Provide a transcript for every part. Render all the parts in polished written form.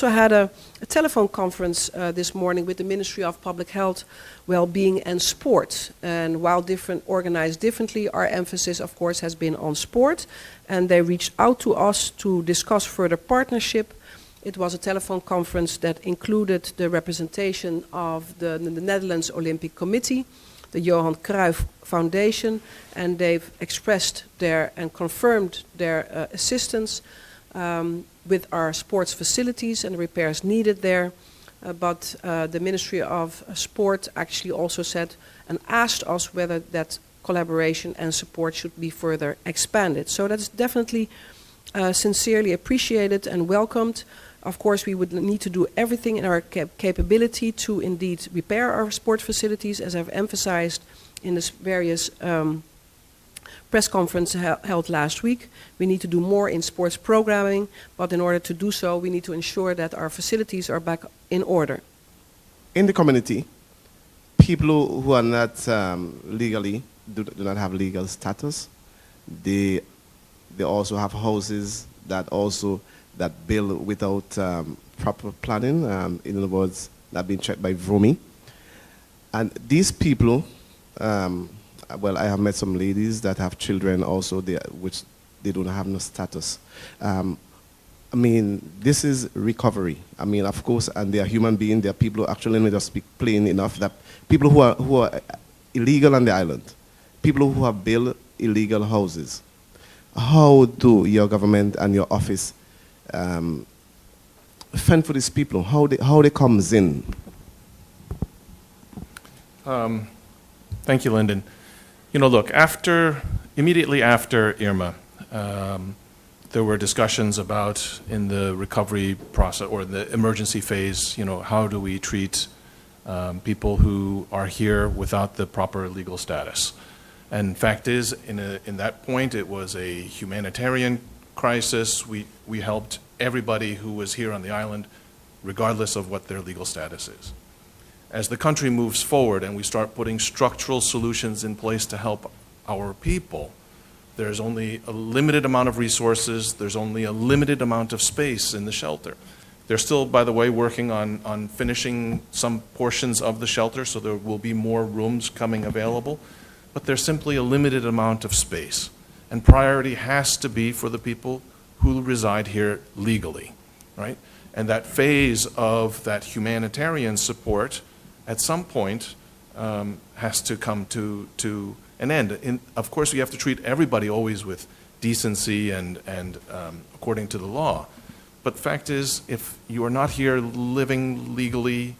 also had a telephone conference this morning with the Ministry of Public Health, Wellbeing and Sport. And while organized differently, our emphasis, of course, has been on sport. And they reached out to us to discuss further partnership. It was a telephone conference that included the representation of the Netherlands Olympic Committee, the Johan Cruyff Foundation, and they've expressed and confirmed their assistance with our sports facilities and repairs needed there. But the Ministry of Sport actually also said and asked us whether that collaboration and support should be further expanded. So that's definitely sincerely appreciated and welcomed. Of course, we would need to do everything in our capability to indeed repair our sport facilities, as I've emphasized in the various press conferences held last week. We need to do more in sports programming, but in order to do so, we need to ensure that our facilities are back in order. In the community, people who are not legally, do not have legal status, they also have houses that build without proper planning, in other words, not being checked by VROMI. And these people, well, I have met some ladies that have children also, which they don't have no status. I mean, this is recovery. I mean, of course, and they are human beings. They are people who actually, let me just speak plain enough, that people who are illegal on the island, people who have built illegal houses. How do your government and your office fend for these people? How they comes in? Thank you, Lyndon. You know, look, immediately after Irma, there were discussions about, in the recovery process or the emergency phase, you know, how do we treat people who are here without the proper legal status? And fact is, in that point, it was a humanitarian crisis. We helped everybody who was here on the island, regardless of what their legal status is. As the country moves forward and we start putting structural solutions in place to help our people, there's only a limited amount of resources, there's only a limited amount of space in the shelter. They're still, by the way, working on finishing some portions of the shelter, so there will be more rooms coming available, but there's simply a limited amount of space. And priority has to be for the people who reside here legally, right? And that phase of that humanitarian support at some point has to come to an end. Of course, we have to treat everybody always with decency and according to the law. But the fact is, if you are not here living legally,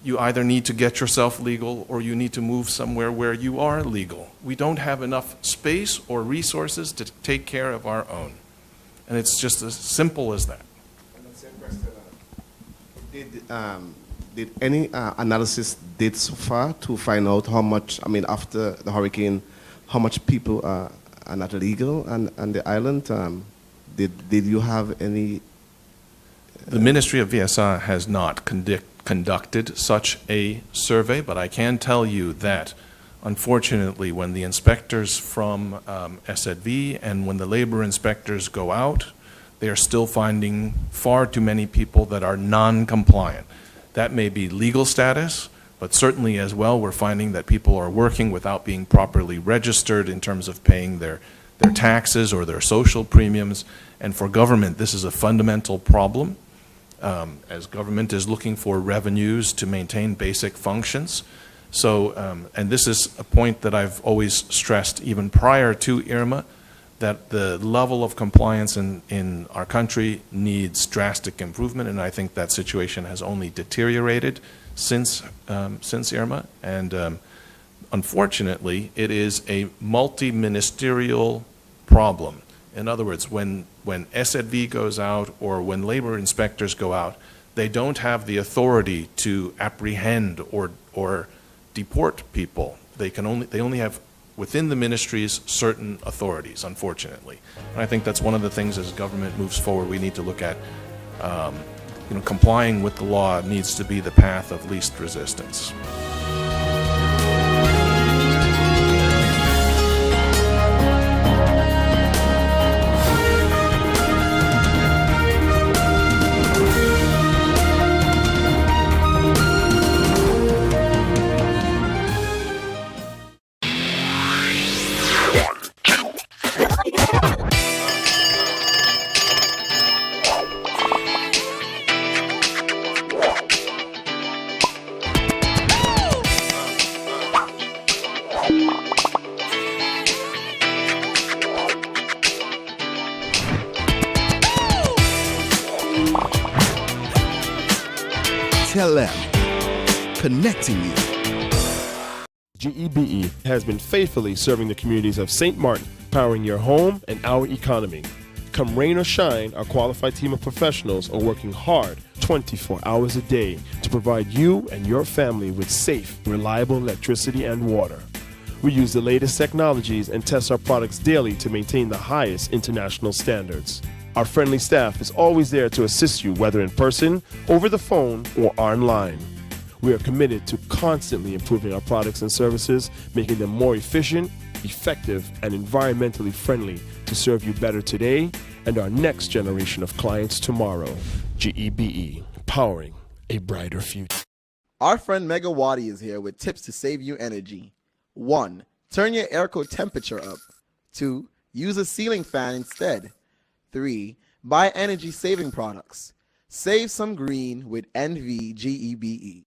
you either need to get yourself legal or you need to move somewhere where you are legal. We don't have enough space or resources to take care of our own. And it's just as simple as that. And the same question, did any analysis did so far to find out how much, I mean, after the hurricane, how much people are not legal on the island? Did you have any? The Ministry of VSA has not conducted such a survey, but I can tell you that, unfortunately, when the inspectors from SZV and when the labor inspectors go out, they are still finding far too many people that are non-compliant. That may be legal status, but certainly as well we're finding that people are working without being properly registered in terms of paying their taxes or their social premiums. And for government, this is a fundamental problem, as government is looking for revenues to maintain basic functions. So, and this is a point that I've always stressed even prior to Irma, that the level of compliance in our country needs drastic improvement, and I think that situation has only deteriorated since Irma. And unfortunately, it is a multi-ministerial problem. In other words, when SZV goes out or when labor inspectors go out, they don't have the authority to apprehend or deport people. They only have within the ministries certain authorities, unfortunately. And I think that's one of the things as government moves forward we need to look at. Complying with the law needs to be the path of least resistance. SXM, connecting you. GEBE has been faithfully serving the communities of St. Martin, powering your home and our economy. Come rain or shine, our qualified team of professionals are working hard 24 hours a day to provide you and your family with safe, reliable electricity and water. We use the latest technologies and test our products daily to maintain the highest international standards. Our friendly staff is always there to assist you, whether in person, over the phone, or online. We are committed to constantly improving our products and services, making them more efficient, effective, and environmentally friendly to serve you better today and our next generation of clients tomorrow. GEBE, powering a brighter future. Our friend Megawati is here with tips to save you energy. 1. Turn your airco temperature up. 2. Use a ceiling fan instead. 3. Buy energy-saving products. Save some green with NVGEBE.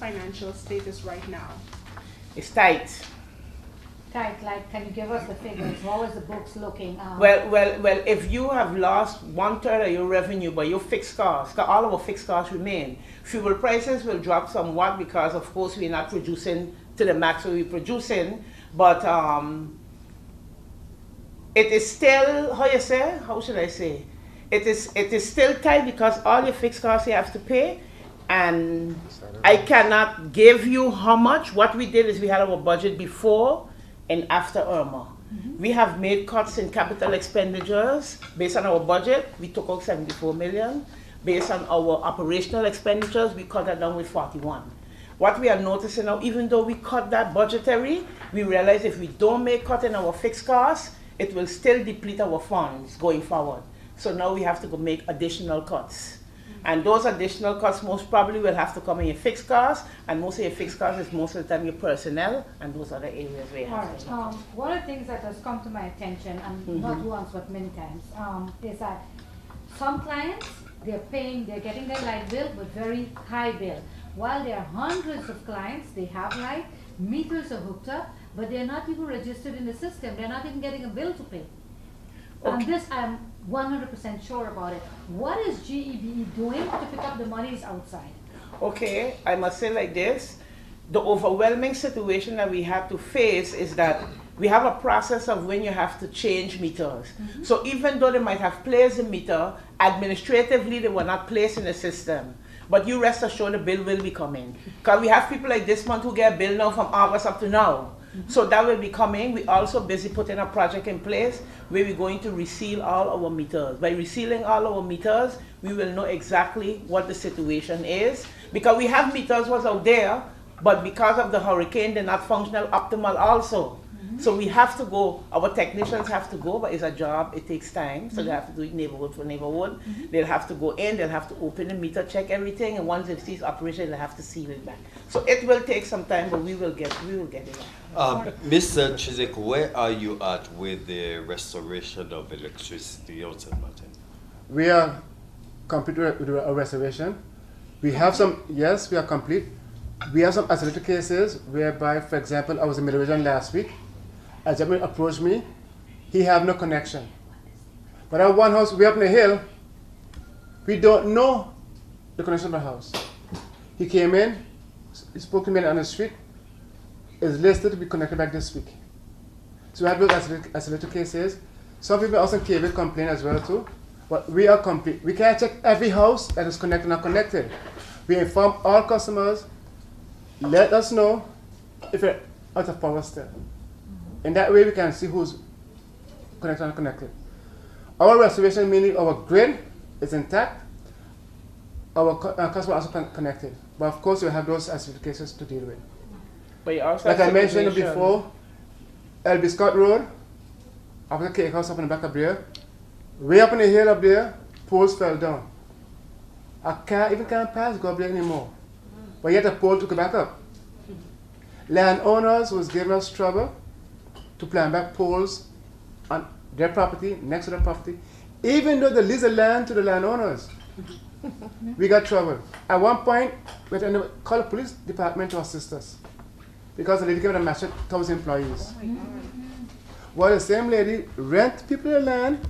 Financial status right now? It's tight. Tight, like, can you give us the figures? How is the books looking? Well, if you have lost 1/3 of your revenue, but your fixed costs, all our fixed costs remain, fuel prices will drop somewhat because, of course, we're not producing to the max we're producing, but it is still, how should I say? It is still tight because all your fixed costs you have to pay. And I cannot give you how much. What we did is we had our budget before and after Irma. We have made cuts in capital expenditures based on our budget. We took out 74 million. Based on our operational expenditures, we cut that down with 41. What we are noticing now, even though we cut that budgetary, we realize if we don't make cut in our fixed costs, it will still deplete our funds going forward. So now we have to go make additional cuts. And those additional costs most probably will have to come in your fixed costs, and most of your fixed costs is most of the time your personnel, and those are the areas where you have to. One of the things that has come to my attention, and not once but many times, is that some clients, they're getting their light bill, but very high bill. While there are hundreds of clients, they have light, meters are hooked up, but they're not even registered in the system. They're not even getting a bill to pay. Okay. And this, I'm 100% sure about it. What is GEBE doing to pick up the monies outside? Okay, I must say like this. The overwhelming situation that we have to face is that we have a process of when you have to change meters. So even though they might have placed the meter, administratively they were not placed in the system. But you rest assured the bill will be coming. Because we have people like this month who get a bill now from August up to now. So that will be coming. We're also busy putting a project in place where we're going to reseal all our meters. By resealing all our meters, we will know exactly what the situation is. Because we have meters was out there, but because of the hurricane, they're not functional optimal also. So we have to go, our technicians have to go, but it's a job, it takes time. So they have to do it neighborhood for neighborhood. They'll have to go in, they'll have to open the meter, check everything, and once it sees operation, they'll have to seal it back. So it will take some time, but we will get it. Mr. Chiswick, where are you at with the restoration of electricity out in Martin? We are complete with our restoration. We have some, yes, we are complete. We have some isolated cases whereby, for example, I was in Middle last week. A gentleman approached me, he have no connection. But at one house, way up in the hill, we don't know the connection of the house. He came in, he spoke to me on the street, is listed to be connected back this week. So we have those isolated cases. Some people also came and complain as well too. But we are complete. We can't check every house that is connected or not connected. We inform all customers, let us know if you're out of power still. In that way, we can see who's connected and unconnected. Our restoration, meaning our grid, is intact. Our customer also connected. But of course, we have those isolated cases to deal with. But you also Like have I mentioned situation- before, LB Scott Road, up the cake house up in the back up there, way up in the hill up there, poles fell down. I can't pass go up there anymore. But yet the pole took it back up. Landowners was giving us trouble to plant back poles on their property, next to their property, even though they lease the land to the landowners. We got trouble. At one point, we had to call the police department to assist us because the lady gave a message to his employees. Well, the same lady rent people the land,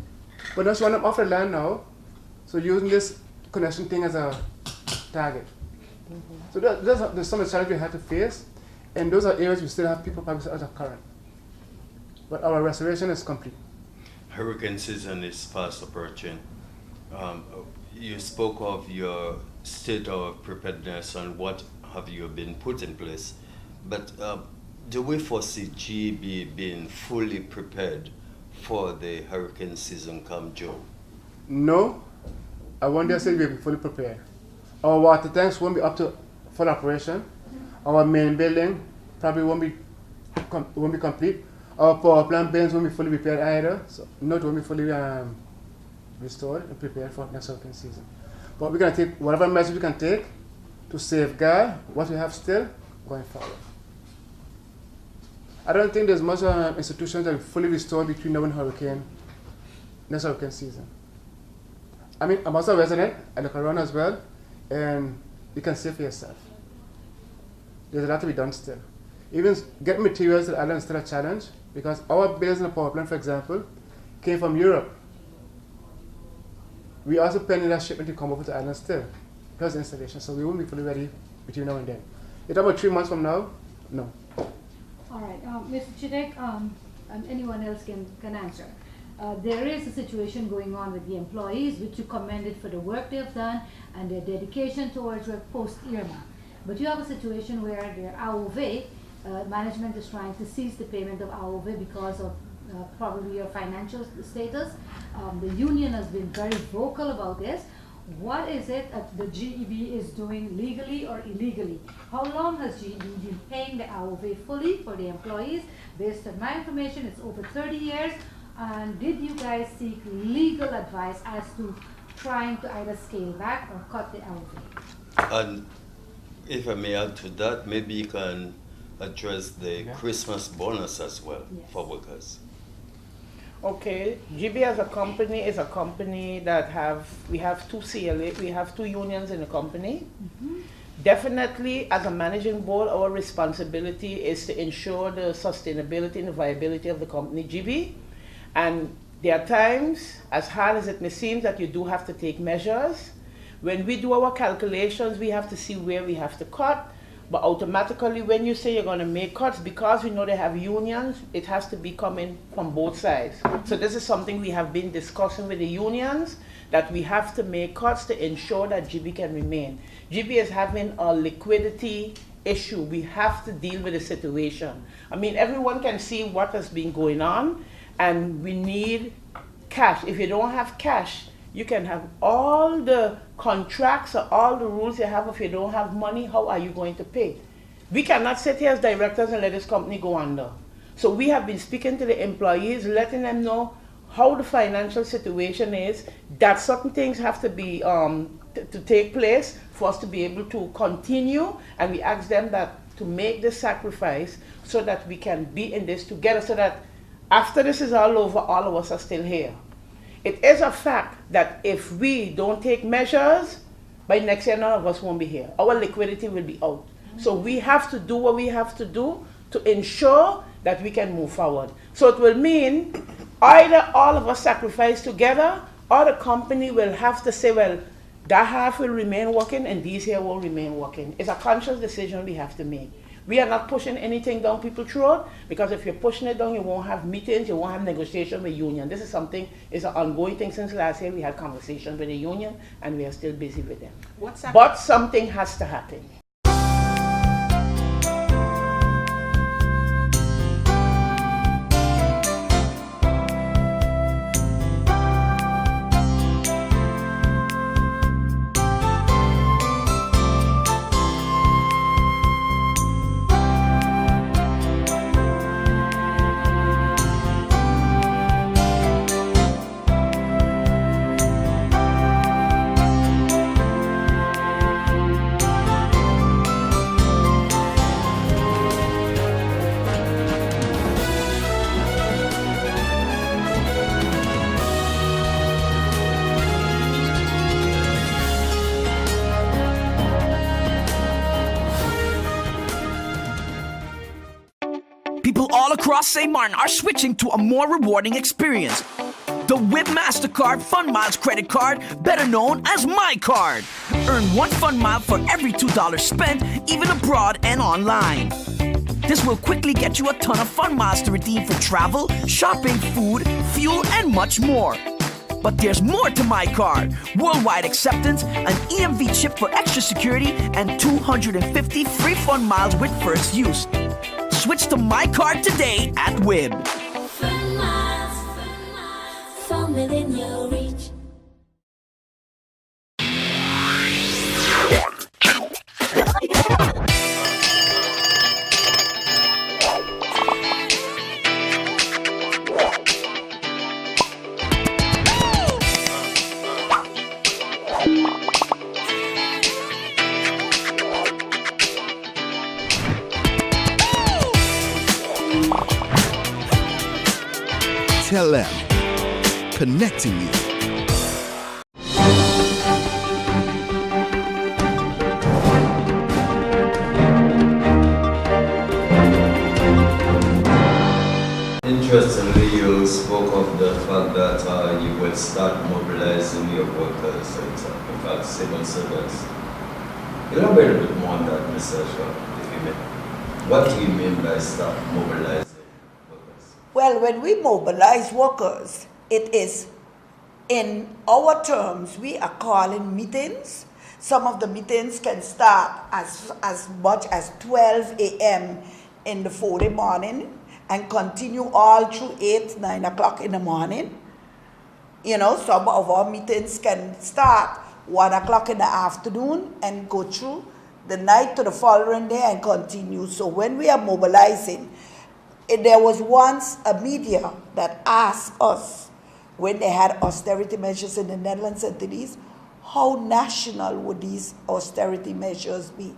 but doesn't want them off the land now, so using this connection thing as a target. So there's some challenges we had to face, and those are areas we still have people probably out of current. But our restoration is complete. Hurricane season is fast approaching. You spoke of your state of preparedness and what have you been put in place, but do we foresee GB being fully prepared for the hurricane season come June? No, I won't just say we're fully prepared. Our water tanks won't be up to full operation. Our main building probably won't be complete. Our power plant buildings won't be fully repaired either. So not won't be fully restored and prepared for next hurricane season. But we're going to take whatever measures we can take to safeguard what we have still going forward. I don't think there's much institutions that are fully restored between now and next hurricane season. I mean, I'm also a resident, I look around as well, and you can see for yourself. There's a lot to be done still. Even getting materials to the island is still a challenge because our bills in the power plant, for example, came from Europe. We also pending that shipment to come over to the island still, plus installation, so we won't be fully ready between now and then. It's about 3 months from now, no. All right, Mr. Chidek, and anyone else can answer. There is a situation going on with the employees, which you commended for the work they've done and their dedication towards work post-Irma. But you have a situation where their AOV, management is trying to seize the payment of AOV because of probably your financial status. The union has been very vocal about this. What is it that the GEB is doing legally or illegally? How long has GEB been paying the AOV fully for the employees? Based on my information, it's over 30 years. And did you guys seek legal advice as to trying to either scale back or cut the AOV? And if I may add to that, maybe you can address the Christmas bonus as well for workers. Okay, GB as a company is a company that we have two CLA, we have two unions in the company. Definitely, as a managing board, our responsibility is to ensure the sustainability and the viability of the company, GB. And there are times, as hard as it may seem, that you do have to take measures. When we do our calculations, we have to see where we have to cut. But automatically, when you say you're going to make cuts, because we know they have unions, it has to be coming from both sides. So this is something we have been discussing with the unions, that we have to make cuts to ensure that GB can remain. GB is having a liquidity issue. We have to deal with the situation. I mean, everyone can see what has been going on, and we need cash. If you don't have cash, you can have all the contracts or all the rules you have. If you don't have money, how are you going to pay? We cannot sit here as directors and let this company go under. So we have been speaking to the employees, letting them know how the financial situation is, that certain things have to be to take place for us to be able to continue, and we ask them that to make this sacrifice so that we can be in this together, so that after this is all over, all of us are still here. It is a fact that if we don't take measures, by next year none of us won't be here. Our liquidity will be out. So we have to do what we have to do to ensure that we can move forward. So it will mean either all of us sacrifice together, or the company will have to say, well, that half will remain working and these here will remain working. It's a conscious decision we have to make. We are not pushing anything down people's throat, because if you're pushing it down, you won't have meetings, you won't have negotiation with union. This is something, it's an ongoing thing. Since last year, we had conversations with the union, and we are still busy with them. But something has to happen. across St. Martin are switching to a more rewarding experience. The WIB MasterCard Fun Miles credit card, better known as My Card. Earn 1 Fun Mile for every $2 spent, even abroad and online. This will quickly get you a ton of Fun Miles to redeem for travel, shopping, food, fuel, and much more. But there's more to My Card. Worldwide acceptance, an EMV chip for extra security, and 250 free Fun Miles with first use. Switch to My Card today at WIB. Fun miles, from within your reach. Tell them, connecting you. Interestingly, you spoke of the fact that you would start mobilizing your workers, in fact, civil servants. Elaborate a bit more on that, Mr. Shaw, if you may. What do you mean by start mobilizing? Well, when we mobilize workers, it is, in our terms, we are calling meetings. Some of the meetings can start as much as 12 a.m. in the following morning and continue all through 8, 9 o'clock in the morning. You know, some of our meetings can start 1 o'clock in the afternoon and go through the night to the following day and continue. So when we are mobilizing, there was once a media that asked us, when they had austerity measures in the Netherlands and cities, how national would these austerity measures be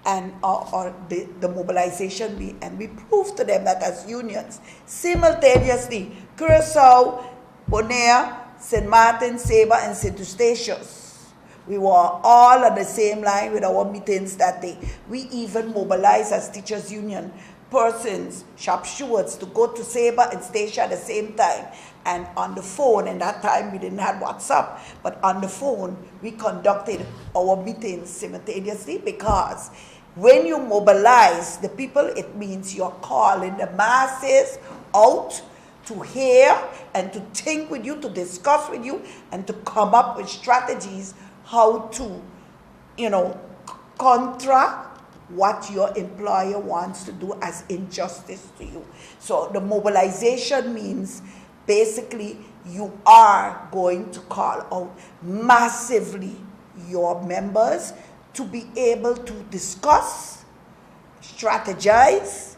and or the mobilization be? And we proved to them that as unions, simultaneously, Curaçao, Bonaire, St. Martin, Saba, and St. Eustatius, we were all on the same line with our meetings that day. We even mobilized as teachers' union persons, shop stewards, to go to Saba and Statia at the same time. And on the phone, and that time we didn't have WhatsApp, but on the phone we conducted our meetings simultaneously, because when you mobilize the people, it means you're calling the masses out to hear and to think with you, to discuss with you, and to come up with strategies how to, contra what your employer wants to do as injustice to you. So the mobilization means basically you are going to call out massively your members to be able to discuss, strategize,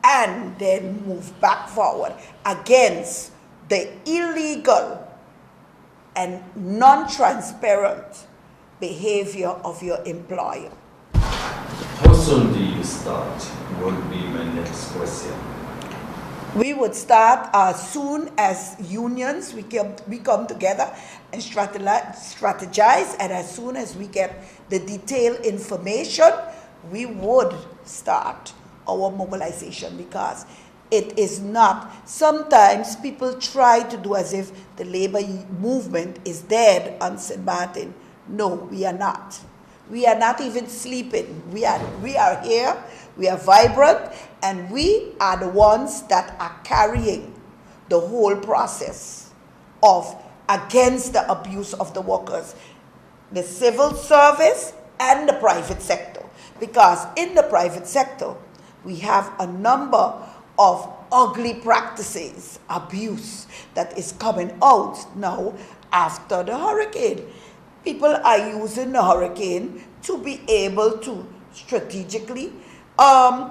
and then move back forward against the illegal and non-transparent behavior of your employer. How soon do you start? Would be my next question. We would start as soon as unions, we come together and strategize, and as soon as we get the detailed information, we would start our mobilization, because it is not, sometimes people try to do as if the labor movement is dead on St. Martin. No, we are not. We are not even sleeping. We are here, we are vibrant, and we are the ones that are carrying the whole process of against the abuse of the workers, the civil service and the private sector. Because in the private sector, we have a number of ugly practices, abuse that is coming out now after the hurricane. People are using the hurricane to be able to strategically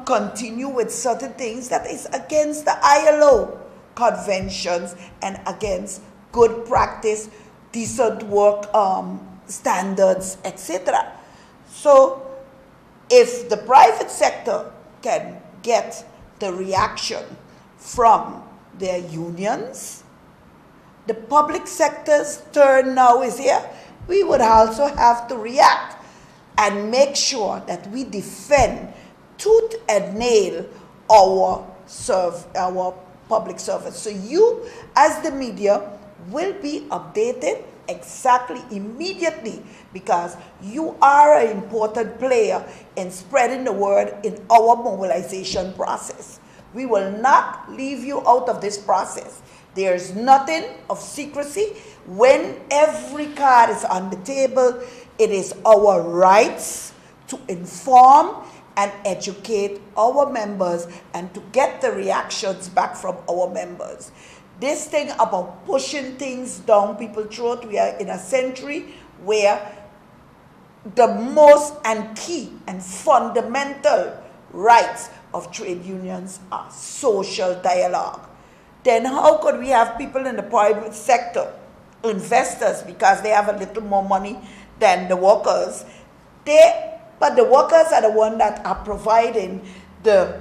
continue with certain things that is against the ILO conventions and against good practice, decent work standards, etc. So if the private sector can get the reaction from their unions, the public sector's turn now is here. We would also have to react and make sure that we defend tooth and nail our serve our public service. So you, as the media, will be updated exactly immediately, because you are an important player in spreading the word in our mobilization process. We will not leave you out of this process. There's nothing of secrecy. When every card is on the table, it is our rights to inform and educate our members and to get the reactions back from our members. This thing about pushing things down people's throat, we are in a century where the most and key and fundamental rights of trade unions are social dialogue. Then how could we have people in the private sector, investors, because they have a little more money than the workers, but the workers are the ones that are providing the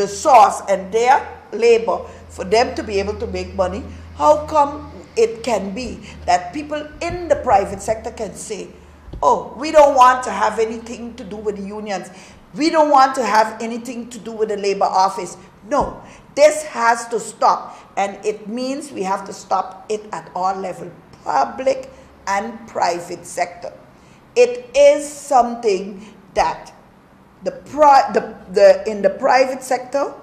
source and their labor for them to be able to make money. How come it can be that people in the private sector can say, oh, we don't want to have anything to do with the unions. We don't want to have anything to do with the labor office. No, this has to stop. And it means we have to stop it at all levels, public and private sector. It is something that in the private sector,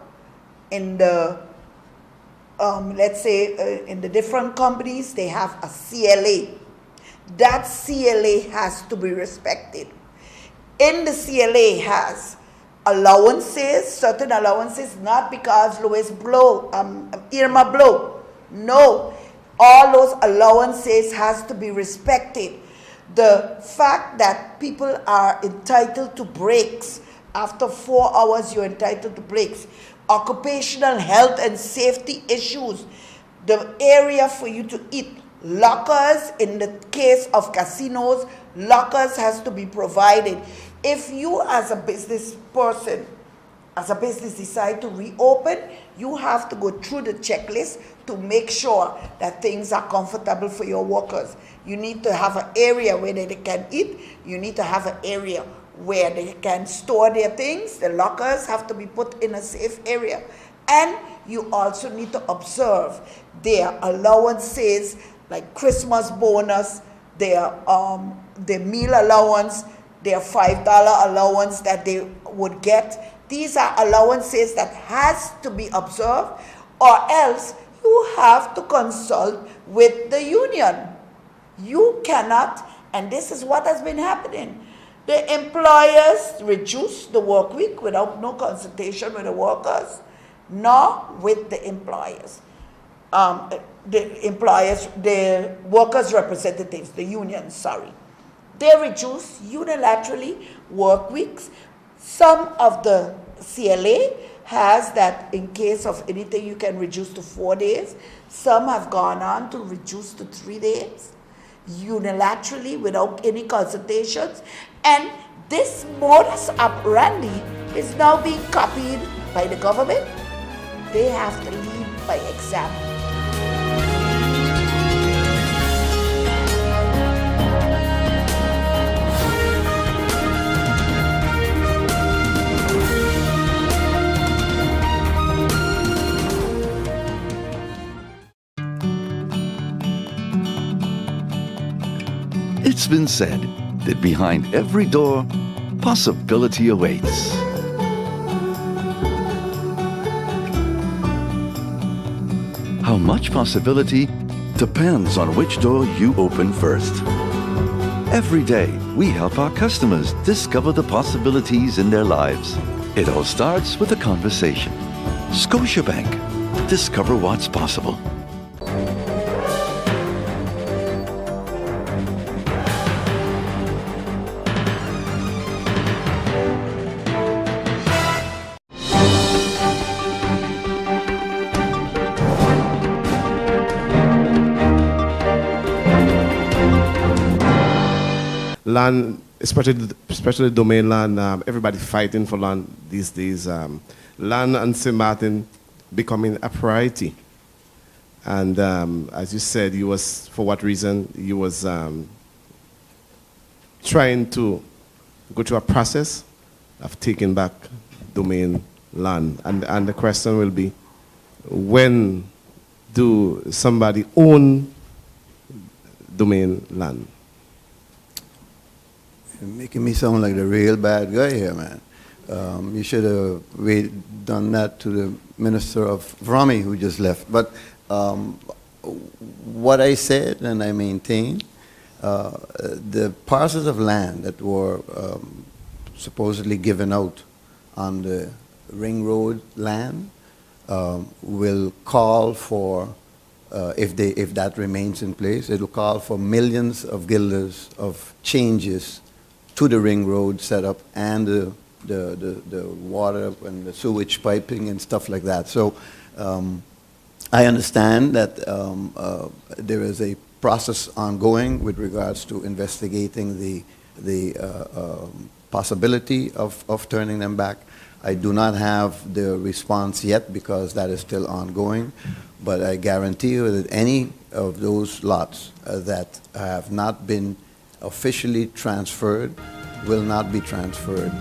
in the let's say in the different companies, they have a CLA. That CLA has to be respected. In the CLA has allowances, certain allowances, not because Irma blow. No, all those allowances has to be respected. The fact that people are entitled to breaks, after 4 hours you're entitled to breaks. Occupational health and safety issues, the area for you to eat, lockers, in the case of casinos, lockers has to be provided. If you as a business person, as a business decide to reopen, you have to go through the checklist to make sure that things are comfortable for your workers. You need to have an area where they can eat. You need to have an area where they can store their things. The lockers have to be put in a safe area. And you also need to observe their allowances, like Christmas bonus, their meal allowance, their $5 allowance that they would get. These are allowances that has to be observed, or else you have to consult with the union. You cannot, and this is what has been happening. The employers reduce the work week without no consultation with the workers, nor with the employers. The workers' representatives, the unions, sorry. They reduce unilaterally work weeks. Some of the CLA has that in case of anything you can reduce to 4 days. Some have gone on to reduce to 3 days unilaterally without any consultations. And this modus operandi is now being copied by the government. They have to lead by example. It's been said that behind every door, possibility awaits. How much possibility depends on which door you open first. Every day, we help our customers discover the possibilities in their lives. It all starts with a conversation. Scotiabank. Discover what's possible. Land, especially domain land, everybody fighting for land these days. Land and St. Martin becoming a priority. And as you said, you was, for what reason, you was trying to go through a process of taking back domain land. And the question will be, when do somebody own domain land? You're making me sound like the real bad guy here, man. You should have done that to the Minister of Vrami who just left. But what I said, and I maintain, the parcels of land that were supposedly given out on the Ring Road land will call for, if that remains in place, it will call for millions of guilders of changes to the Ring Road setup and the water and the sewage piping and stuff like that. So I understand that there is a process ongoing with regards to investigating the possibility of turning them back. I do not have the response yet because that is still ongoing, but I guarantee you that any of those lots that have not been officially transferred will not be transferred